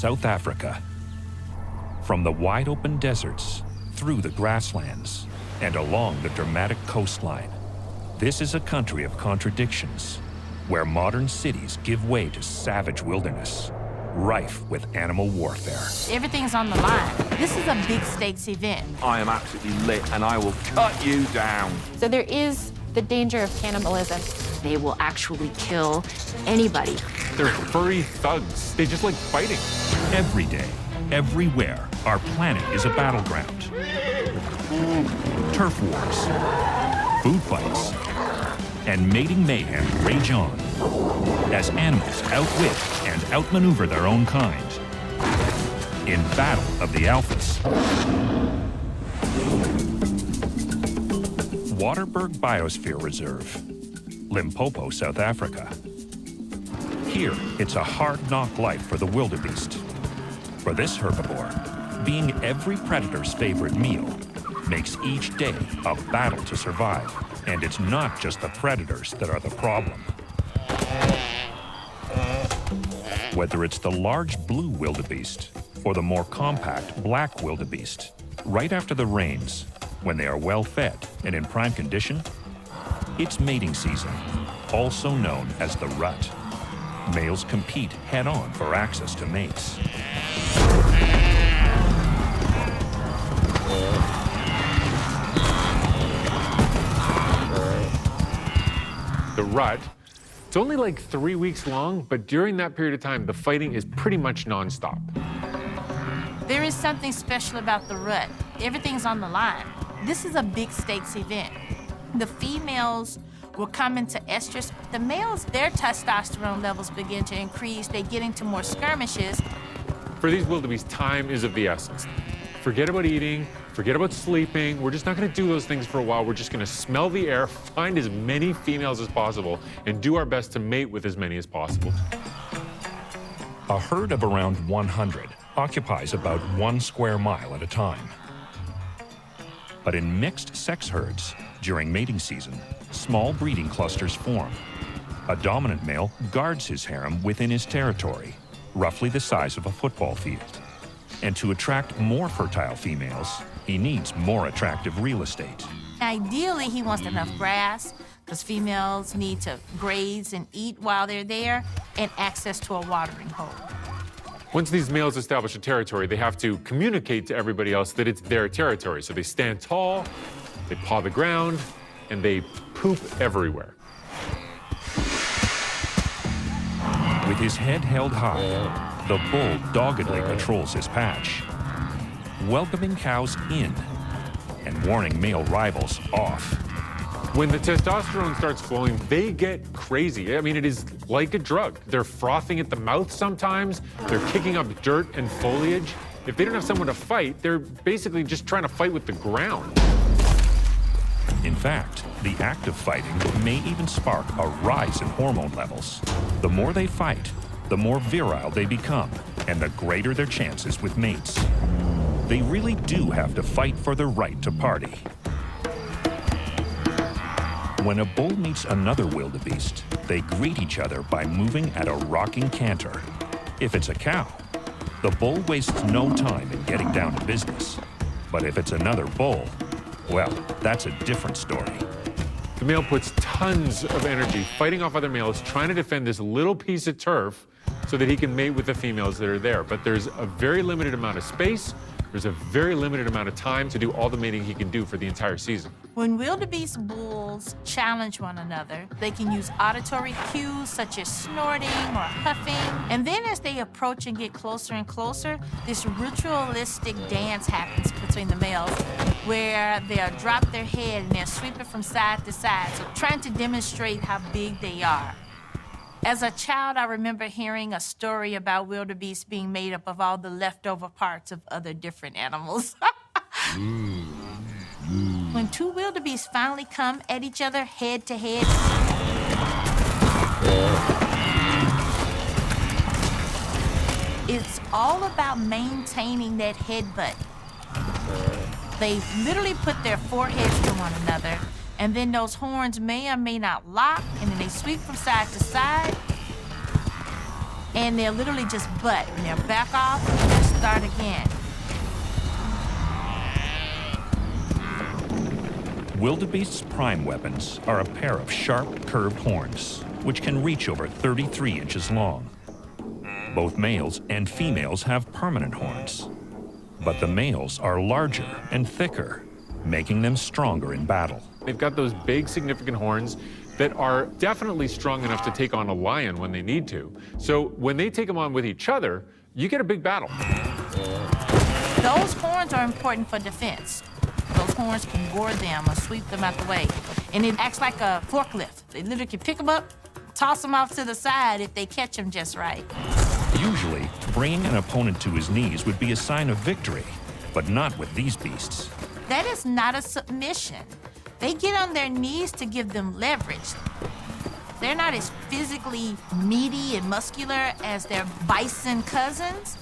South Africa. From the wide open deserts, through the grasslands, and along the dramatic coastline, this is a country of contradictions, where modern cities give way to savage wilderness, rife with animal warfare. Everything's on the line. This is a big stakes event. I am absolutely lit and I will cut you down. So there is the danger of cannibalism. They will actually kill anybody. They're furry thugs. They just like fighting. Every day, everywhere, our planet is a battleground. Turf wars, food fights, and mating mayhem rage on as animals outwit and outmaneuver their own kind in Battle of the Alphas. Waterberg Biosphere Reserve, Limpopo, South Africa. Here, it's a hard-knock life for the wildebeest. For this herbivore, being every predator's favorite meal makes each day a battle to survive. And it's not just the predators that are the problem. Whether it's the large blue wildebeest or the more compact black wildebeest, right after the rains, when they are well fed and in prime condition, it's mating season, also known as the rut. Males compete head-on for access to mates. The rut, it's only like 3 weeks long, but during that period of time, the fighting is pretty much nonstop. There is something special about the rut. Everything's on the line. This is a big stakes event. The females will come into estrus. The males, their testosterone levels begin to increase. They get into more skirmishes. For these wildebeest, time is of the essence. Forget about eating, forget about sleeping. We're just not gonna do those things for a while. We're just gonna smell the air, find as many females as possible, and do our best to mate with as many as possible. A herd of around 100 occupies about 1 square mile at a time. But in mixed sex herds, during mating season, small breeding clusters form. A dominant male guards his harem within his territory, roughly the size of a football field. And to attract more fertile females, he needs more attractive real estate. Ideally, he wants enough grass, because females need to graze and eat while they're there, and access to a watering hole. Once these males establish a territory, they have to communicate to everybody else that it's their territory. So they stand tall, they paw the ground, and they poop everywhere. With his head held high, the bull doggedly patrols his patch, welcoming cows in and warning male rivals off. When the testosterone starts flowing, they get crazy. I mean, it is like a drug. They're frothing at the mouth sometimes. They're kicking up dirt and foliage. If they don't have someone to fight, they're basically just trying to fight with the ground. In fact, the act of fighting may even spark a rise in hormone levels. The more they fight, the more virile they become, and the greater their chances with mates. They really do have to fight for their right to party. When a bull meets another wildebeest, they greet each other by moving at a rocking canter. If it's a cow, the bull wastes no time in getting down to business. But if it's another bull, well, that's a different story. The male puts tons of energy fighting off other males, trying to defend this little piece of turf so that he can mate with the females that are there. But there's a very limited amount of space. There's a very limited amount of time to do all the mating he can do for the entire season. When wildebeest bulls challenge one another, they can use auditory cues such as snorting or huffing. And then as they approach and get closer and closer, this ritualistic dance happens between the males where they'll drop their head and they're sweeping from side to side, so trying to demonstrate how big they are. As a child, I remember hearing a story about wildebeest being made up of all the leftover parts of other different animals. When two wildebeest finally come at each other head to head, it's all about maintaining that headbutt. They literally put their foreheads to one another, and then those horns may or may not lock, and then they sweep from side to side. and they'll literally just butt, and they'll back off and start again. Wildebeests' prime weapons are a pair of sharp, curved horns, which can reach over 33 inches long. Both males and females have permanent horns, but the males are larger and thicker, making them stronger in battle. They've got those big, significant horns that are definitely strong enough to take on a lion when they need to. So when they take them on with each other, you get a big battle. Those horns are important for defense. Those horns can gore them or sweep them out the way. And it acts like a forklift. They literally can pick them up, toss them off to the side if they catch them just right. Usually, bringing an opponent to his knees would be a sign of victory, but not with these beasts. That is not a submission. They get on their knees to give them leverage. They're not as physically meaty and muscular as their bison cousins.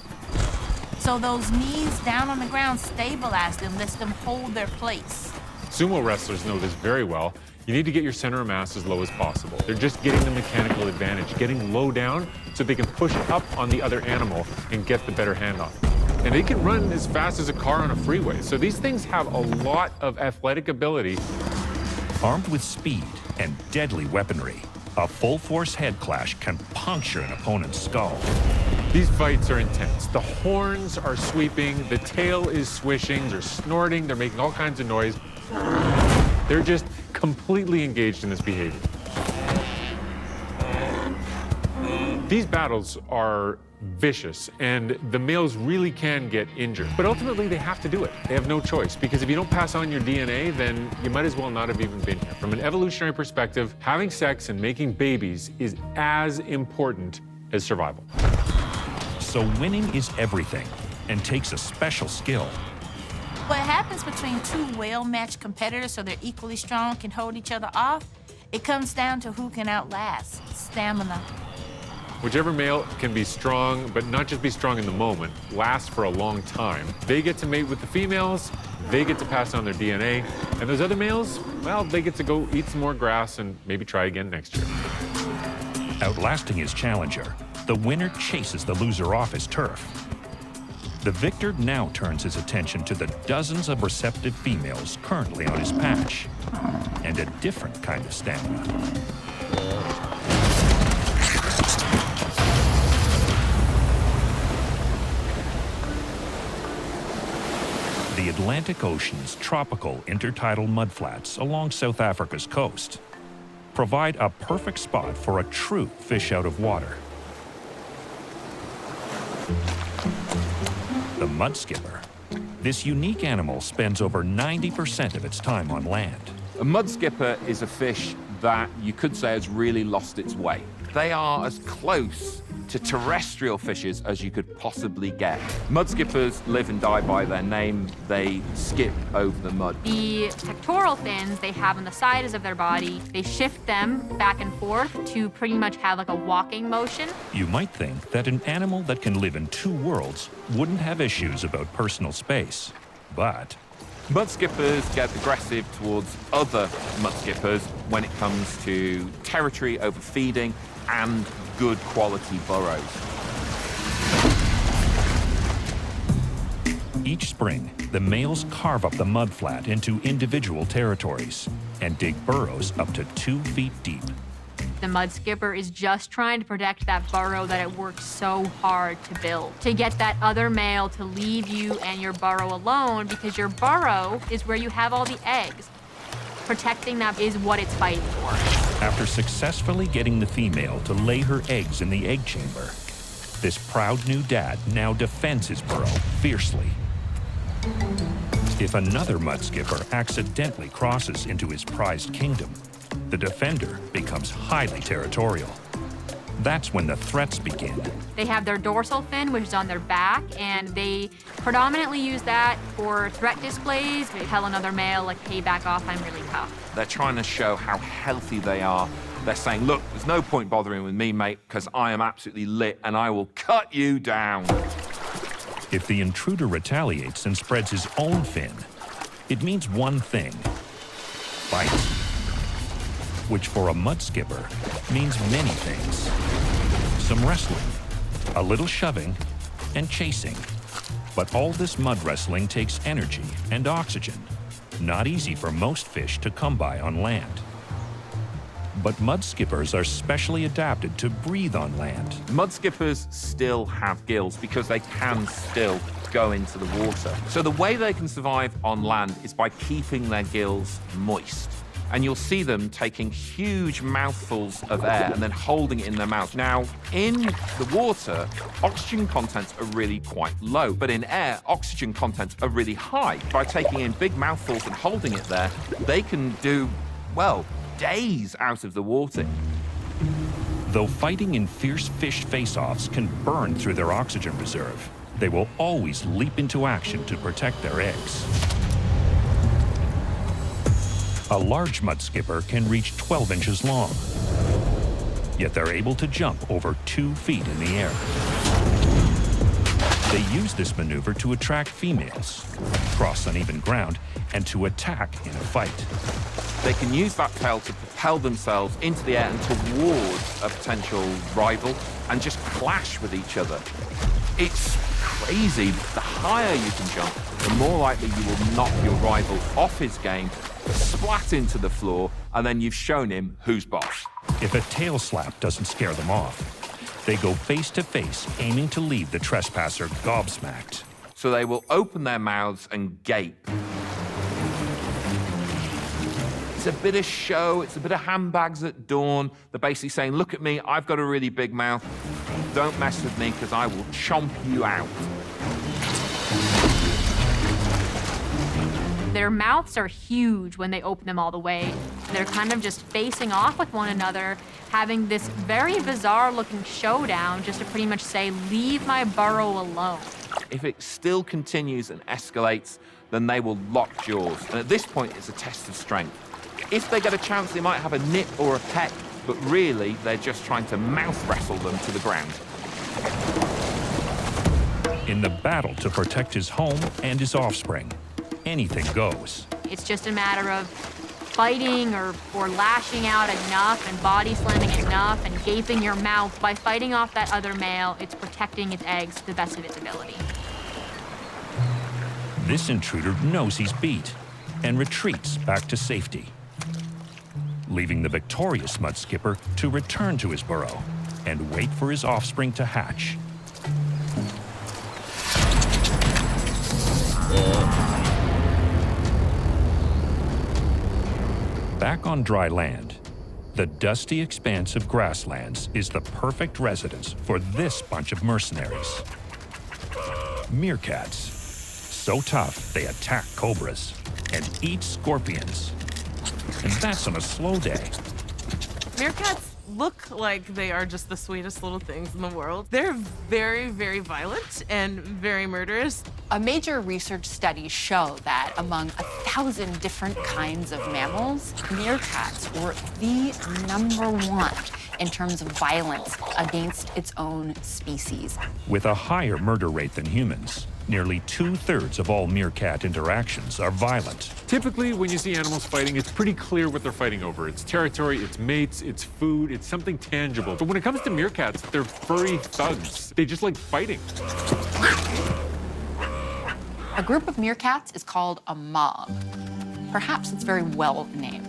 So those knees down on the ground stabilize them, lets them hold their place. Sumo wrestlers know this very well. You need to get your center of mass as low as possible. They're just getting the mechanical advantage, getting low down so they can push up on the other animal and get the better handoff. And they can run as fast as a car on a freeway. So these things have a lot of athletic ability. Armed with speed and deadly weaponry, a full-force head clash can puncture an opponent's skull. These fights are intense. The horns are sweeping, the tail is swishing, they're snorting, they're making all kinds of noise. They're just completely engaged in this behavior. These battles are vicious, and the males really can get injured. But ultimately, they have to do it. They have no choice, because if you don't pass on your DNA, then you might as well not have even been here. From an evolutionary perspective, having sex and making babies is as important as survival. So winning is everything and takes a special skill. What happens between two well-matched competitors so they're equally strong, can hold each other off, it comes down to who can outlast. Stamina. Whichever male can be strong, but not just be strong in the moment, last for a long time. They get to mate with the females, they get to pass on their DNA, and those other males, well, they get to go eat some more grass and maybe try again next year. Outlasting his challenger, the winner chases the loser off his turf. The victor now turns his attention to the dozens of receptive females currently on his patch, and a different kind of stamina. The Atlantic Ocean's tropical intertidal mudflats along South Africa's coast provide a perfect spot for a true fish out of water. The mud skipper. This unique animal spends over 90% of its time on land. A mud skipper is a fish that you could say has really lost its way. They are as close to terrestrial fishes as you could possibly get. Mud skippers live and die by their name. They skip over the mud. The pectoral fins they have on the sides of their body, they shift them back and forth to pretty much have like a walking motion. You might think that an animal that can live in two worlds wouldn't have issues about personal space, but Mud skippers get aggressive towards other mud skippers when it comes to territory overfeeding and good quality burrows. each spring, the males carve up the mudflat into individual territories and dig burrows up to 2 feet deep. The mud skipper is just trying to protect that burrow that it worked so hard to build. To get that other male to leave you and your burrow alone, because your burrow is where you have all the eggs. Protecting that is what it's fighting for. After successfully getting the female to lay her eggs in the egg chamber, this proud new dad now defends his burrow fiercely. If another mud skipper accidentally crosses into his prized kingdom, the defender becomes highly territorial. That's when the threats begin. They have their dorsal fin, which is on their back, and they predominantly use that for threat displays. They tell another male, like, hey, back off, I'm really tough. They're trying to show how healthy they are. They're saying, look, there's no point bothering with me, mate, because I am absolutely lit and I will cut you down. If the intruder retaliates and spreads his own fin, it means one thing: fight. Which for a mud skipper means many things. Some wrestling, a little shoving, and chasing. But all this mud wrestling takes energy and oxygen. Not easy for most fish to come by on land. But mud skippers are specially adapted to breathe on land. Mud skippers still have gills because they can still go into the water. So the way they can survive on land is by keeping their gills moist. And you'll see them taking huge mouthfuls of air and then holding it in their mouth. Now, in the water, oxygen contents are really quite low, but in air, oxygen contents are really high. By taking in big mouthfuls and holding it there, they can do, well, days out of the water. Though fighting in fierce fish face-offs can burn through their oxygen reserve, they will always leap into action to protect their eggs. A large mud skipper can reach 12 inches long, yet they're able to jump over 2 feet in the air. They use this maneuver to attract females, cross uneven ground, and to attack in a fight. They can use that tail to propel themselves into the air and towards a potential rival and just clash with each other. It's crazy. The higher you can jump, the more likely you will knock your rival off his game, splat into the floor, and then you've shown him who's boss. If a tail slap doesn't scare them off, they go face to face, aiming to leave the trespasser gobsmacked. So they will open their mouths and gape. It's a bit of show, it's a bit of handbags at dawn. They're basically saying, look at me, I've got a really big mouth. Don't mess with me because I will chomp you out. Their mouths are huge when they open them all the way. They're kind of just facing off with one another, having this very bizarre looking showdown just to pretty much say, leave my burrow alone. If it still continues and escalates, then they will lock jaws. And at this point, it's a test of strength. If they get a chance, they might have a nip or a peck, but really, they're just trying to mouth wrestle them to the ground. In the battle to protect his home and his offspring, anything goes. It's just a matter of fighting or lashing out enough and body slamming enough and gaping your mouth. By fighting off that other male, it's protecting its eggs to the best of its ability. This intruder knows he's beat and retreats back to safety, leaving the victorious mud skipper to return to his burrow and wait for his offspring to hatch. Back on dry land, the dusty expanse of grasslands is the perfect residence for this bunch of mercenaries. Meerkats, so tough they attack cobras and eat scorpions. And that's on a slow day. Meerkats look like they are just the sweetest little things in the world. They're very, very violent and very murderous. A major research study show that among 1,000 different kinds of mammals, meerkats were the #1 in terms of violence against its own species. With a higher murder rate than humans, nearly 2/3 of all meerkat interactions are violent. Typically, when you see animals fighting, it's pretty clear what they're fighting over. It's territory, it's mates, it's food, it's something tangible. But when it comes to meerkats, they're furry thugs. They just like fighting. A group of meerkats is called a mob. Perhaps it's very well named.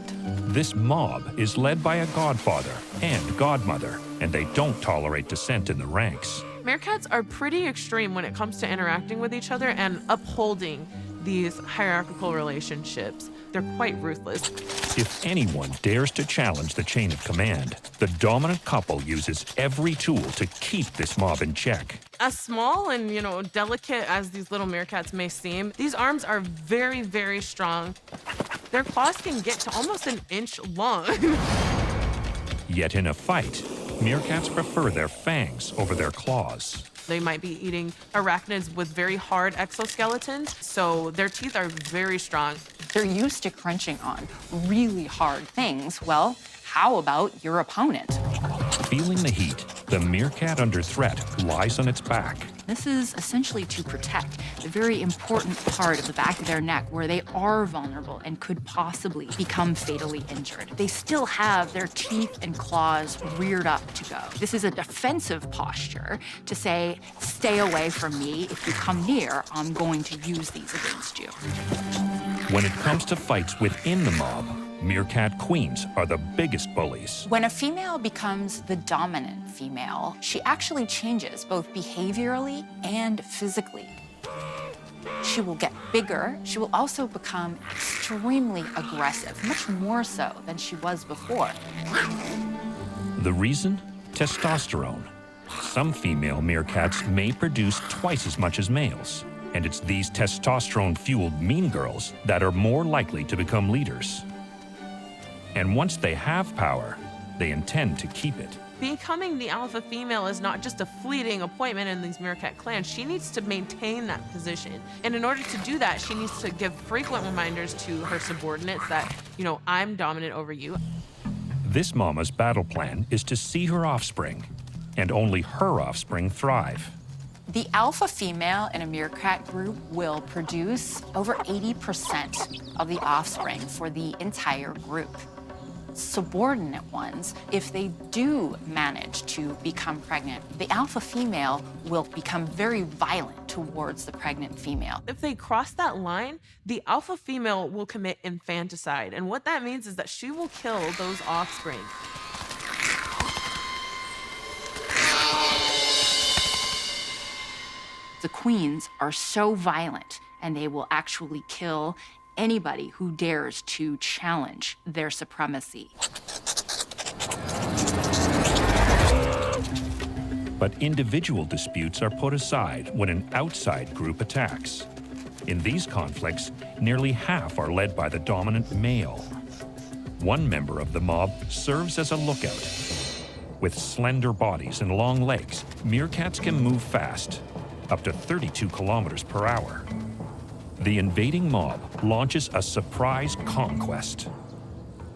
This mob is led by a godfather and godmother, and they don't tolerate dissent in the ranks. Meerkats are pretty extreme when it comes to interacting with each other and upholding these hierarchical relationships. They're quite ruthless. If anyone dares to challenge the chain of command, the dominant couple uses every tool to keep this mob in check. As small and, delicate as these little meerkats may seem, these arms are very, very strong. Their claws can get to almost an inch long. Yet in a fight, meerkats prefer their fangs over their claws. They might be eating arachnids with very hard exoskeletons, so their teeth are very strong. They're used to crunching on really hard things. Well, how about your opponent? Feeling the heat, The meerkat under threat lies on its back. This is essentially to protect the very important part of the back of their neck where they are vulnerable and could possibly become fatally injured. They still have their teeth and claws reared up to go. This is a defensive posture to say, stay away from me. If you come near, I'm going to use these against you. When it comes to fights within the mob, meerkat queens are the biggest bullies. When a female becomes the dominant female, she actually changes both behaviorally and physically. She will get bigger. She will also become extremely aggressive, much more so than she was before. The reason? Testosterone. Some female meerkats may produce twice as much as males, and it's these testosterone-fueled mean girls that are more likely to become leaders. And once they have power, they intend to keep it. Becoming the alpha female is not just a fleeting appointment in these meerkat clans. She needs to maintain that position. And in order to do that, she needs to give frequent reminders to her subordinates that, I'm dominant over you. This mama's battle plan is to see her offspring, and only her offspring thrive. The alpha female in a meerkat group will produce over 80% of the offspring for the entire group. Subordinate ones, if they do manage to become pregnant, the alpha female will become very violent towards the pregnant female. If they cross that line, the alpha female will commit infanticide. And what that means is that she will kill those offspring. The queens are so violent, and they will actually kill anybody who dares to challenge their supremacy. But individual disputes are put aside when an outside group attacks. In these conflicts, nearly half are led by the dominant male. One member of the mob serves as a lookout. With slender bodies and long legs, meerkats can move fast, up to 32 kilometers per hour. The invading mob launches a surprise conquest.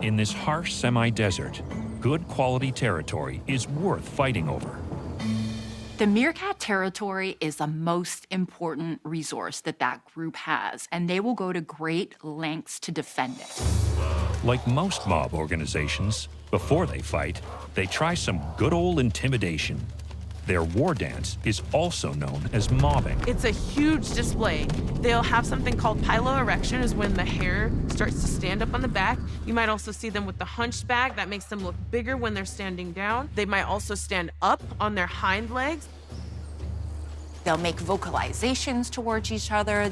In this harsh semi-desert, good quality territory is worth fighting over. The meerkat territory is the most important resource that group has, and they will go to great lengths to defend it. Like most mob organizations, before they fight, they try some good old intimidation. Their war dance is also known as mobbing. It's a huge display. They'll have something called piloerection, is when the hair starts to stand up on the back. You might also see them with the hunched back. That makes them look bigger when they're standing down. They might also stand up on their hind legs. They'll make vocalizations towards each other.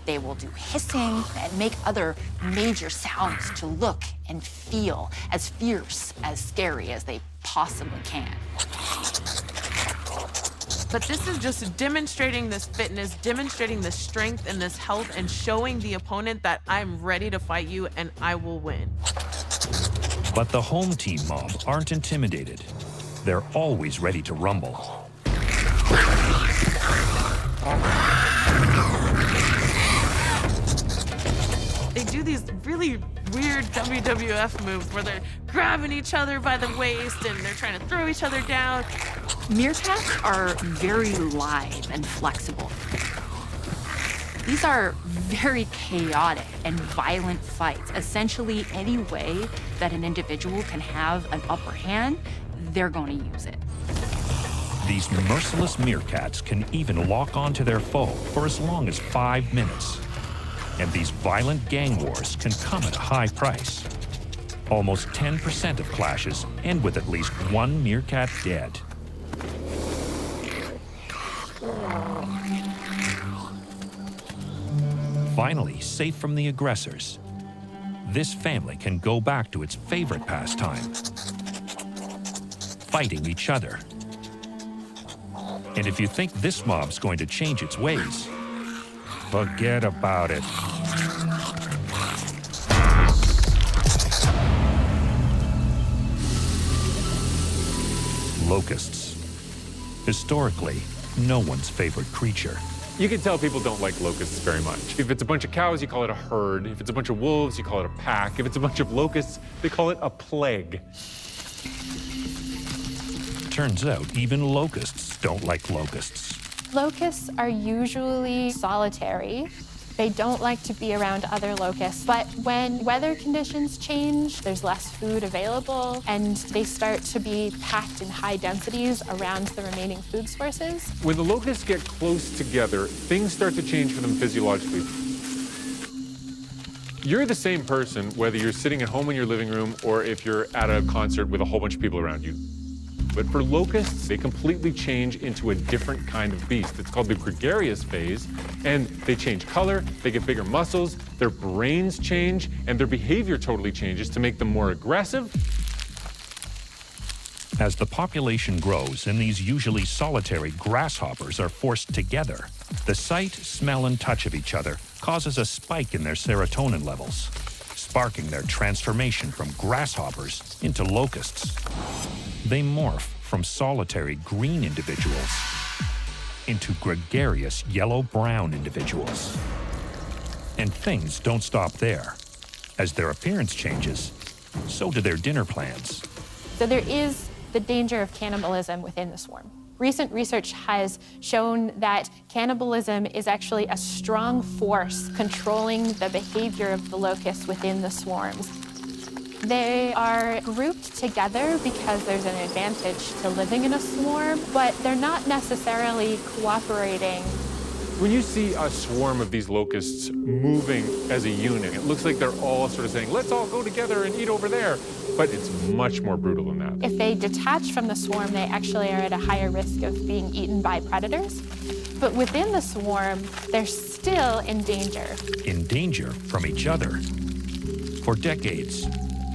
They will do hissing and make other major sounds to look and feel as fierce, as scary as they possibly can. But this is just demonstrating this fitness, demonstrating this strength and this health, and showing the opponent that I'm ready to fight you and I will win. But the home team mob aren't intimidated. They're always ready to rumble. They do these really weird WWF moves where they're grabbing each other by the waist and they're trying to throw each other down. Meerkats are very lithe and flexible. These are very chaotic and violent fights. Essentially, any way that an individual can have an upper hand, they're going to use it. These merciless meerkats can even lock onto their foe for as long as 5 minutes. And these violent gang wars can come at a high price. Almost 10% of clashes end with at least one meerkat dead. Finally, safe from the aggressors, this family can go back to its favorite pastime, fighting each other. And if you think this mob's going to change its ways, forget about it. Locusts. Historically, no one's favorite creature. You can tell people don't like locusts very much. If it's a bunch of cows, you call it a herd. If it's a bunch of wolves, you call it a pack. If it's a bunch of locusts, they call it a plague. Turns out even locusts don't like locusts. Locusts are usually solitary. They don't like to be around other locusts, but when weather conditions change, there's less food available, and they start to be packed in high densities around the remaining food sources. When the locusts get close together, things start to change for them physiologically. You're the same person whether you're sitting at home in your living room or if you're at a concert with a whole bunch of people around you. But for locusts, they completely change into a different kind of beast. It's called the gregarious phase, and they change color, they get bigger muscles, their brains change, and their behavior totally changes to make them more aggressive. As the population grows and these usually solitary grasshoppers are forced together, the sight, smell, and touch of each other causes a spike in their serotonin levels, sparking their transformation from grasshoppers into locusts. They morph from solitary green individuals into gregarious yellow-brown individuals. And things don't stop there. As their appearance changes, so do their dinner plans. So there is the danger of cannibalism within the swarm. Recent research has shown that cannibalism is actually a strong force controlling the behavior of the locusts within the swarms. They are grouped together because there's an advantage to living in a swarm, but they're not necessarily cooperating. When you see a swarm of these locusts moving as a unit, it looks like they're all sort of saying, let's all go together and eat over there. But it's much more brutal than that. If they detach from the swarm, they actually are at a higher risk of being eaten by predators. But within the swarm, they're still in danger. In danger from each other. For decades,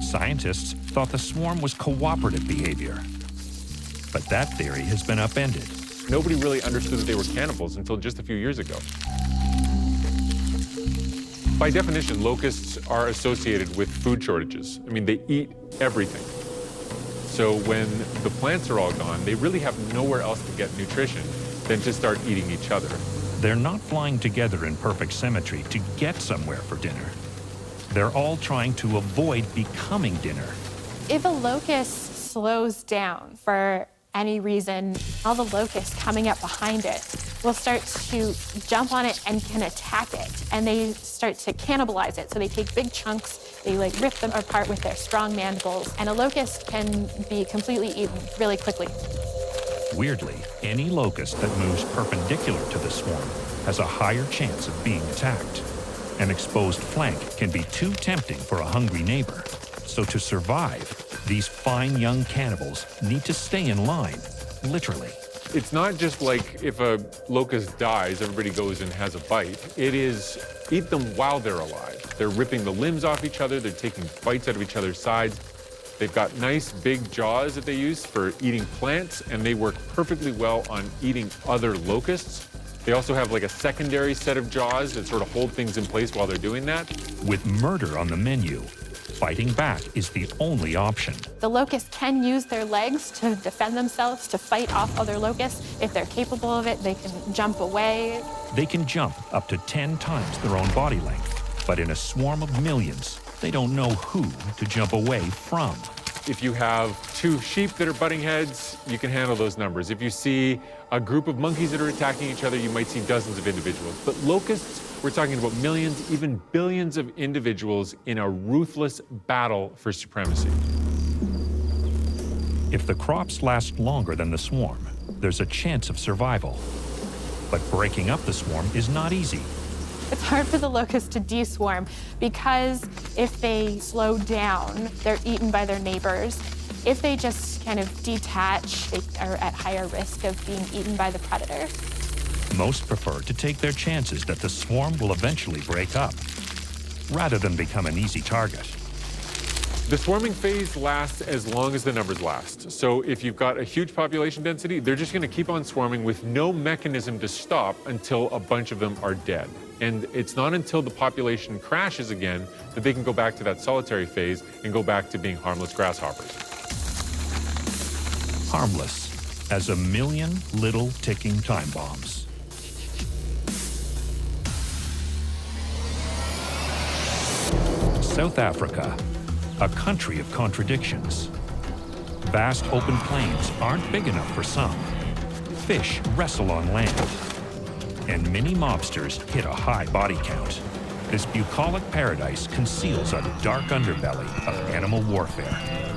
scientists thought the swarm was cooperative behavior. But that theory has been upended. Nobody really understood that they were cannibals until just a few years ago. By definition, locusts are associated with food shortages. I mean, they eat everything. So when the plants are all gone, they really have nowhere else to get nutrition than to start eating each other. They're not flying together in perfect symmetry to get somewhere for dinner. They're all trying to avoid becoming dinner. If a locust slows down for any reason, all the locusts coming up behind it will start to jump on it and can attack it. And they start to cannibalize it. So they take big chunks, they rip them apart with their strong mandibles, and a locust can be completely eaten really quickly. Weirdly, any locust that moves perpendicular to the swarm has a higher chance of being attacked. An exposed flank can be too tempting for a hungry neighbor. So to survive, these fine young cannibals need to stay in line, literally. It's not just like if a locust dies, everybody goes and has a bite. It is eat them while they're alive. They're ripping the limbs off each other. They're taking bites out of each other's sides. They've got nice big jaws that they use for eating plants, and they work perfectly well on eating other locusts. They also have a secondary set of jaws that sort of hold things in place while they're doing that. With murder on the menu, fighting back is the only option. The locusts can use their legs to defend themselves, to fight off other locusts. If they're capable of it, they can jump away. They can jump up to 10 times their own body length. But in a swarm of millions, they don't know who to jump away from. If you have two sheep that are butting heads, you can handle those numbers. If you see a group of monkeys that are attacking each other, you might see dozens of individuals. But locusts, we're talking about millions, even billions of individuals in a ruthless battle for supremacy. If the crops last longer than the swarm, there's a chance of survival. But breaking up the swarm is not easy. It's hard for the locusts to deswarm because if they slow down, they're eaten by their neighbors. If they just kind of detach, they are at higher risk of being eaten by the predator. Most prefer to take their chances that the swarm will eventually break up, rather than become an easy target. The swarming phase lasts as long as the numbers last. So if you've got a huge population density, they're just going to keep on swarming with no mechanism to stop until a bunch of them are dead. And it's not until the population crashes again that they can go back to that solitary phase and go back to being harmless grasshoppers. Harmless as a million little ticking time bombs. South Africa, a country of contradictions. Vast open plains aren't big enough for some. Fish wrestle on land. And many mobsters hit a high body count. This bucolic paradise conceals a dark underbelly of animal warfare.